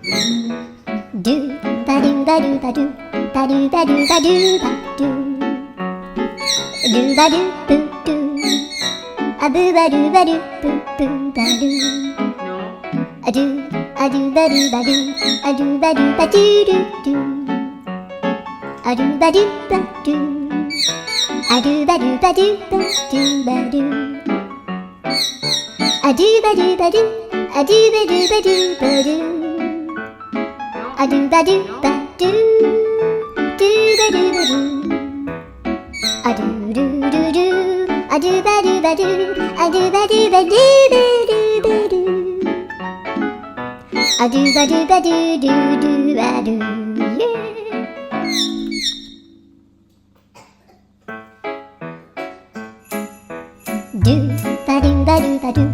Do ba do ba do ba do ba do ba do ba do ba do do ba do boo do a boo ba do ba do boo boo ba do a do ba do ba do a do ba do ba do do do a do ba do ba do a do ba do ba do ba do ba do a do ba do ba do a do ba do ba do ba do a do ba do ba do do ba do ba do a do do do do a do ba do ba do a do ba do ba do ba do ba do a do ba do ba do do do ba do yeah. Do ba do ba do ba do